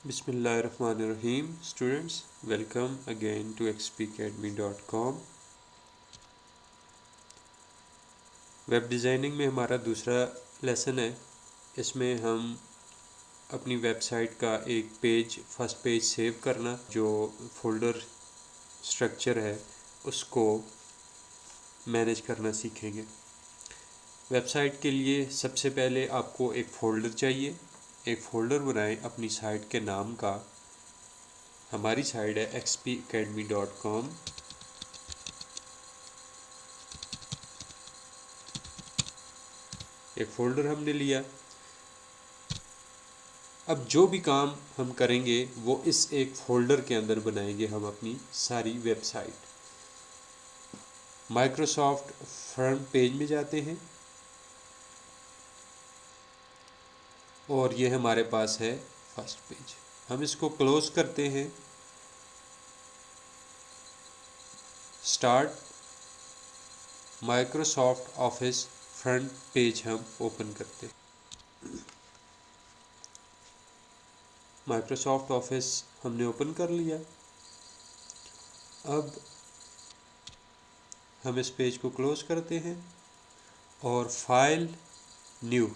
Bismillahirrahmanirrahim. Students, welcome again to xpacademy.com. Web designing में हमारा दूसरा लेसन है। इसमें हम अपनी वेबसाइट का एक फर्स्ट पेज सेव करना, जो फोल्डर स्ट्रक्चर है उसको मैनेज करना सीखेंगे। वेबसाइट के लिए सबसे पहले आपको एक फ़ोल्डर चाहिए। एक फ़ोल्डर बनाएं अपनी साइट के नाम का। हमारी साइट है xpacademy.com। एक फ़ोल्डर हमने लिया। अब जो भी काम हम करेंगे वो इस एक फ़ोल्डर के अंदर बनाएंगे हम अपनी सारी वेबसाइट। माइक्रोसॉफ्ट फ्रंट पेज में जाते हैं और ये हमारे पास है फर्स्ट पेज। हम इसको क्लोज करते हैं। Start Microsoft office front page हम ओपन करते हैं। माइक्रोसॉफ्ट ऑफिस हमने ओपन कर लिया। अब हम इस पेज को क्लोज करते हैं और फाइल न्यू,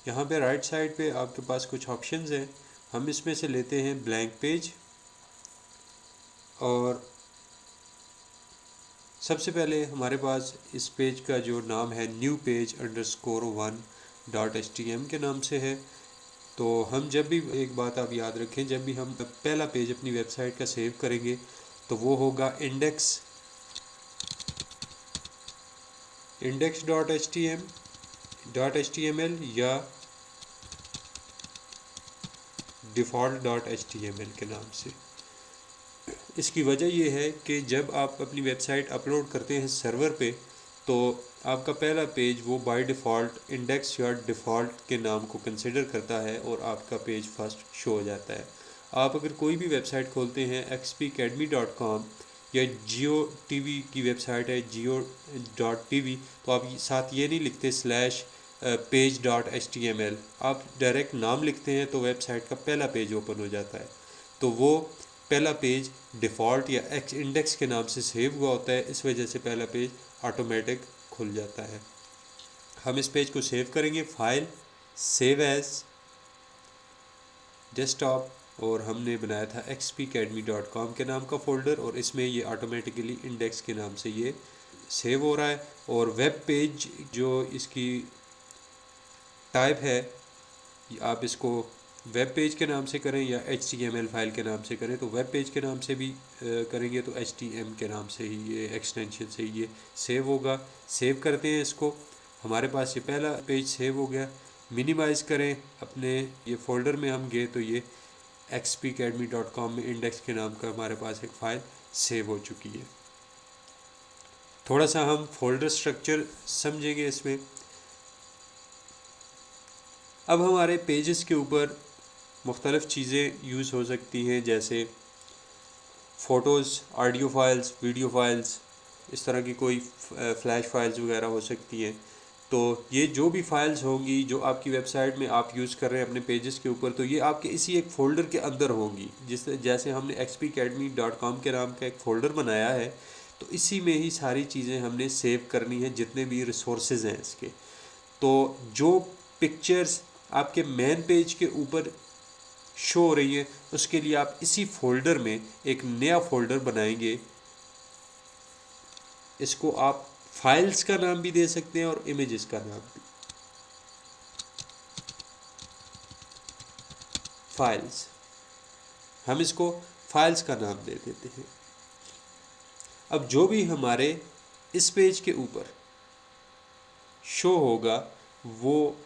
यहाँ पे राइट साइड पे आपके पास कुछ ऑप्शंस हैं। हम इसमें से लेते हैं ब्लैंक पेज और सबसे पहले हमारे पास इस पेज का जो नाम है न्यू पेज _1.htm के नाम से है। तो हम जब भी, एक बात आप याद रखें, जब भी हम पहला पेज अपनी वेबसाइट का सेव करेंगे तो वो होगा index.html या default.html के नाम से। इसकी वजह ये है कि जब आप अपनी वेबसाइट अपलोड करते हैं सर्वर पे, तो आपका पहला पेज वो बाय डिफ़ॉल्ट इंडेक्स या डिफ़ॉल्ट के नाम को कंसिडर करता है और आपका पेज फर्स्ट शो हो जाता है। आप अगर कोई भी वेबसाइट खोलते हैं xpacademy.com या जियो टीवी की वेबसाइट है geo.tv, तो आप साथ ये नहीं लिखते /page.html, आप डायरेक्ट नाम लिखते हैं तो वेबसाइट का पहला पेज ओपन हो जाता है। तो वो पहला पेज डिफ़ॉल्ट या इंडेक्स के नाम से सेव हुआ होता है, इस वजह से पहला पेज ऑटोमेटिक खुल जाता है। हम इस पेज को सेव करेंगे, फाइल सेव एज डेस्कटॉप, और हमने बनाया था xpacademy.com के नाम का फ़ोल्डर और इसमें ये ऑटोमेटिकली इंडेक्स के नाम से ये सेव हो रहा है। और वेब पेज जो इसकी टाइप है, आप इसको वेब पेज के नाम से करें या HTML फाइल के नाम से करें, तो वेब पेज के नाम से भी करेंगे तो HTML के नाम से ही, ये एक्सटेंशन से ये सेव होगा। सेव करते हैं इसको। हमारे पास ये पहला पेज सेव हो गया। मिनिमाइज़ करें अपने ये फ़ोल्डर में हम गए तो ये xpacademy.com में इंडेक्स के नाम का हमारे पास एक फ़ाइल सेव हो चुकी है। थोड़ा सा हम फोल्डर स्ट्रक्चर समझेंगे इसमें। अब हमारे पेजेस के ऊपर मुख्तलिफ़ चीज़ें यूज़ हो सकती हैं, जैसे photos, audio files, video files, इस तरह की कोई फ्लैश फाइल्स वगैरह हो सकती हैं। तो ये जो भी फाइल्स होंगी जो आपकी वेबसाइट में आप यूज़ कर रहे हैं अपने पेजेस के ऊपर, तो ये आपके इसी एक फ़ोल्डर के अंदर होंगी। जैसे हमने xpacademy.com के नाम का एक फ़ोल्डर बनाया है, तो इसी में ही सारी चीज़ें हमने सेव करनी है, जितने भी रिसोर्सेज हैं इसके। तो जो पिक्चर्स आपके मेन पेज के ऊपर शो हो रही है, उसके लिए आप इसी फोल्डर में एक नया फोल्डर बनाएंगे। इसको आप फाइल्स का नाम भी दे सकते हैं और इमेजेस का नाम भी। फाइल्स, हम इसको फाइल्स का नाम दे देते हैं। अब जो भी हमारे इस पेज के ऊपर शो होगा वो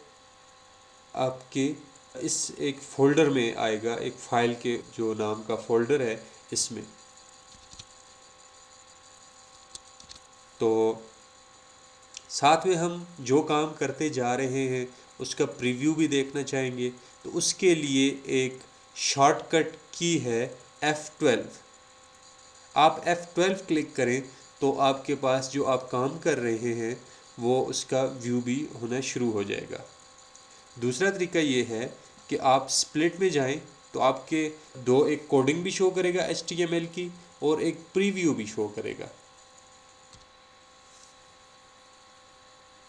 आपके इस एक फ़ोल्डर में आएगा, एक फ़ाइल के जो नाम का फ़ोल्डर है इसमें। तो साथ में हम जो काम करते जा रहे हैं उसका प्रीव्यू भी देखना चाहेंगे, तो उसके लिए एक शॉर्टकट की है F12। आप F12 क्लिक करें तो आपके पास जो आप काम कर रहे हैं वो उसका व्यू भी होना शुरू हो जाएगा। दूसरा तरीका ये है कि आप स्प्लिट में जाएं तो आपके दो, एक कोडिंग भी शो करेगा HTML की और एक प्रीव्यू भी शो करेगा।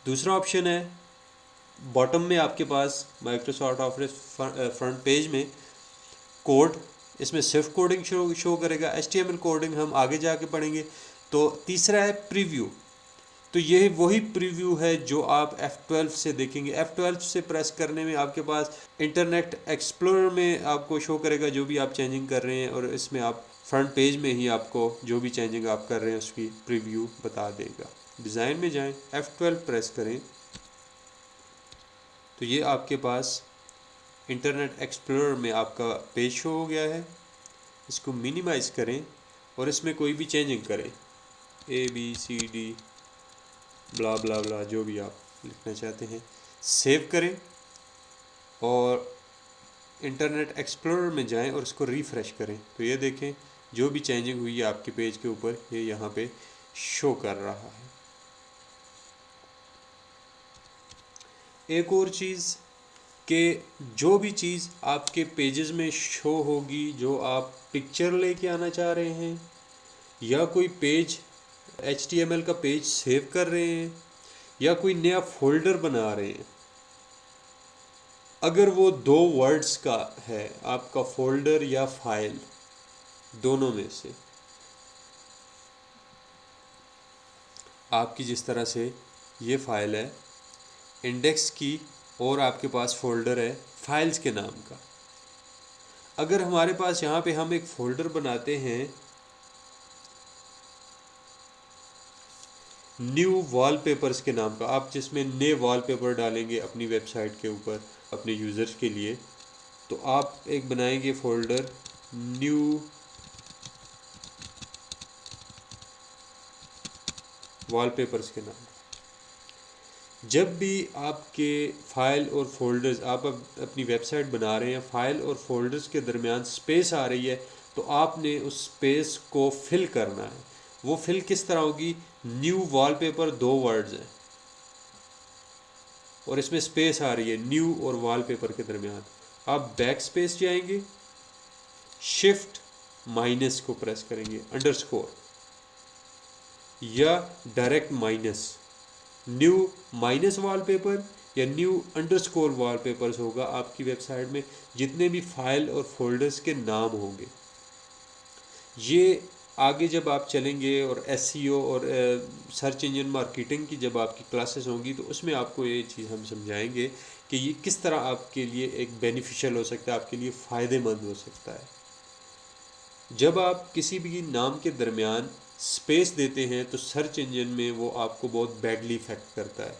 दूसरा ऑप्शन है बॉटम में आपके पास माइक्रोसॉफ्ट ऑफिस फ्रंट पेज में कोड, इसमें सिर्फ कोडिंग शो करेगा, HTML कोडिंग हम आगे जाके पढ़ेंगे। तो तीसरा है प्रीव्यू, तो ये वही प्रीव्यू है जो आप F12 से देखेंगे। F12 से प्रेस करने में आपके पास इंटरनेट एक्सप्लोरर में आपको शो करेगा जो भी आप चेंजिंग कर रहे हैं, और इसमें आप फ्रंट पेज में ही आपको जो भी चेंजिंग आप कर रहे हैं उसकी प्रीव्यू बता देगा। डिज़ाइन में जाएं, F12 प्रेस करें, तो ये आपके पास इंटरनेट एक्सप्लोरर में आपका पेज शो हो गया है। इसको मिनिमाइज़ करें और इसमें कोई भी चेंजिंग करें, ABCD ब्ला ब्ला ब्ला जो भी आप लिखना चाहते हैं, सेव करें और इंटरनेट एक्सप्लोरर में जाएं और इसको रिफ़्रेश करें। तो ये देखें जो भी चेंजिंग हुई है आपके पेज के ऊपर ये यहाँ पे शो कर रहा है। एक और चीज़ कि जो भी चीज़ आपके पेजेस में शो होगी, जो आप पिक्चर लेके आना चाह रहे हैं या कोई पेज HTML का पेज सेव कर रहे हैं या कोई नया फोल्डर बना रहे हैं, अगर वो दो वर्ड्स का है, आपका फोल्डर या फाइल, दोनों में से आपकी जिस तरह से ये फाइल है इंडेक्स की और आपके पास फोल्डर है फाइल्स के नाम का, अगर हमारे पास यहाँ पे हम एक फ़ोल्डर बनाते हैं न्यू वॉलपेपर्स के नाम का, आप जिसमें नए वॉलपेपर डालेंगे अपनी वेबसाइट के ऊपर अपने यूज़र्स के लिए, तो आप एक बनाएंगे फ़ोल्डर न्यू वॉलपेपर्स के नाम। जब भी आपके फ़ाइल और फोल्डर्स, आप अपनी वेबसाइट बना रहे हैं, फ़ाइल और फोल्डर्स के दरमियान स्पेस आ रही है, तो आपने उस स्पेस को फिल करना है। वो फिल किस तरह होगी, न्यू वॉलपेपर दो वर्ड्स हैं और इसमें स्पेस आ रही है न्यू और वॉलपेपर के दरमियान, आप बैक स्पेस जाएंगे, शिफ्ट माइनस को प्रेस करेंगे, अंडरस्कोर या direct minus, new minus wallpaper या न्यू अंडरस्कोर वॉलपेपर्स होगा आपकी वेबसाइट में जितने भी फाइल और फोल्डर्स के नाम होंगे। ये आगे जब आप चलेंगे और SEO और सर्च इंजन मार्केटिंग की जब आपकी क्लासेस होंगी तो उसमें आपको ये चीज़ हम समझाएंगे कि ये किस तरह आपके लिए एक बेनिफिशियल हो सकता है, आपके लिए फ़ायदेमंद हो सकता है। जब आप किसी भी नाम के दरमियान स्पेस देते हैं तो सर्च इंजन में वो आपको बहुत बैडली इफेक्ट करता है,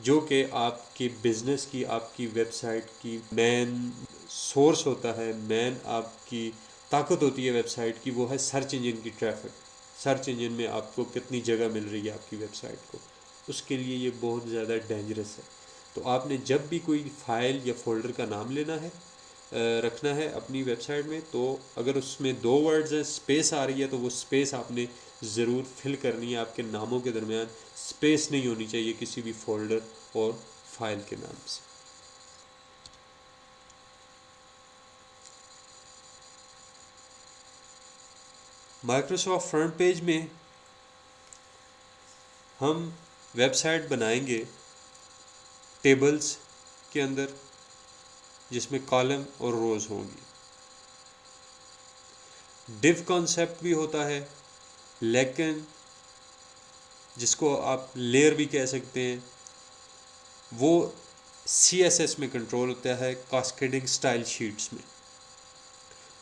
जो कि आपकी बिज़नेस की, आपकी वेबसाइट की मेन सोर्स होता है, मेन आपकी ताकत होती है वेबसाइट की, वो है सर्च इंजन की ट्रैफिक। सर्च इंजन में आपको कितनी जगह मिल रही है आपकी वेबसाइट को, उसके लिए ये बहुत ज़्यादा डेंजरस है। तो आपने जब भी कोई फ़ाइल या फोल्डर का नाम लेना है, रखना है अपनी वेबसाइट में, तो अगर उसमें दो वर्ड्स हैं, स्पेस आ रही है, तो वो स्पेस आपने ज़रूर फिल करनी है। आपके नामों के दरमियान स्पेस नहीं होनी चाहिए किसी भी फोल्डर और फाइल के नाम से। माइक्रोसॉफ्ट फ्रंट पेज में हम वेबसाइट बनाएंगे टेबल्स के अंदर, जिसमें कॉलम और रोज़ होंगी। डिव कॉन्सेप्ट भी होता है, लेकिन जिसको आप लेयर भी कह सकते हैं, वो CSS में कंट्रोल होता है, कास्केडिंग स्टाइल शीट्स में।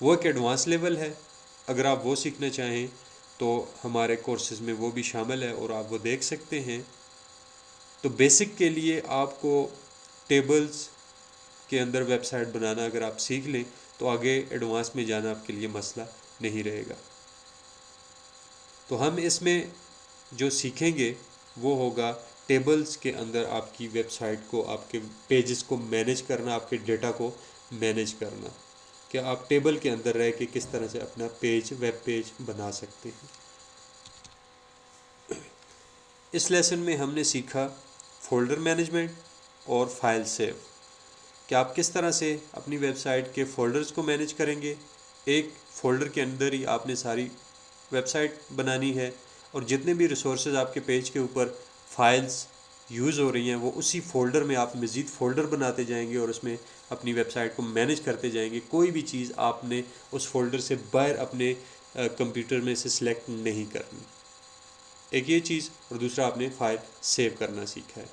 वो एक एडवांस लेवल है, अगर आप वो सीखना चाहें तो हमारे कोर्सेज़ में वो भी शामिल है और आप वो देख सकते हैं। तो बेसिक के लिए आपको टेबल्स के अंदर वेबसाइट बनाना अगर आप सीख लें तो आगे एडवांस में जाना आपके लिए मसला नहीं रहेगा। तो हम इसमें जो सीखेंगे वो होगा टेबल्स के अंदर आपकी वेबसाइट को, आपके पेजेस को मैनेज करना, आपके डेटा को मैनेज करना, कि आप टेबल के अंदर रह के किस तरह से अपना पेज, वेब पेज बना सकते हैं। इस लेसन में हमने सीखा फोल्डर मैनेजमेंट और फाइल सेव। कि आप किस तरह से अपनी वेबसाइट के फ़ोल्डर्स को मैनेज करेंगे। एक फ़ोल्डर के अंदर ही आपने सारी वेबसाइट बनानी है और जितने भी रिसोर्सेज आपके पेज के ऊपर फाइल्स यूज़ हो रही हैं वो उसी फ़ोल्डर में आप मज़ीद फ़ोल्डर बनाते जाएंगे और उसमें अपनी वेबसाइट को मैनेज करते जाएंगे। कोई भी चीज़ आपने उस फ़ोल्डर से बाहर अपने कंप्यूटर में से सिलेक्ट नहीं करनी। एक ये चीज़, और दूसरा आपने फ़ाइल सेव करना सीखा है।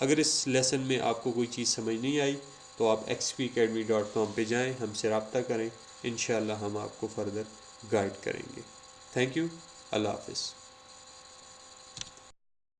अगर इस लेसन में आपको कोई चीज़ समझ नहीं आई तो आप xpacademy.com पे जाएं, हमसे रब्ता करें, इंशाअल्लाह हम आपको फ़र्दर गाइड करेंगे। Thank you. अल्लाह हाफ़िज़।